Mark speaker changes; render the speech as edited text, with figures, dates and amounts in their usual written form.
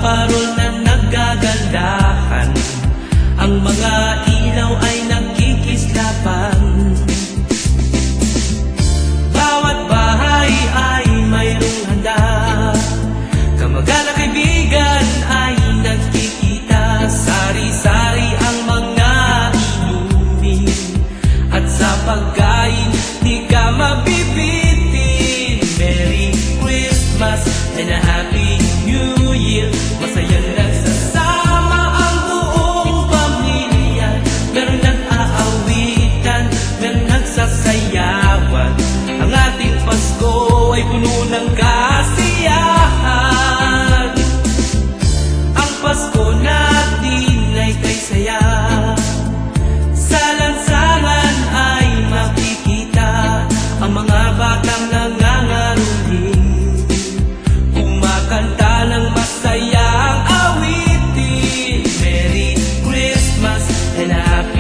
Speaker 1: parol na nagagandahan, ang mga ilaw ay nagkikislapan. Bawat bahay ay mayroong handa, kamag-anak kaibigan ay nagkikita. Sari-sari ang mga inumin, at sa pagkain di ka mabibitin. Merry Christmas and a Happy New Year. Masayang nagsasama ang buong pamilya. Meron nag-aawitan, meron nagsasayawan. Ang ating Pasko ay puno ng kasiyahan. Ang Pasko natin ay kay saya. Sa lansangan ay makikita ang mga batang nangangaruling, kumakanta ng masayang awitin. Merry Christmas and a Happy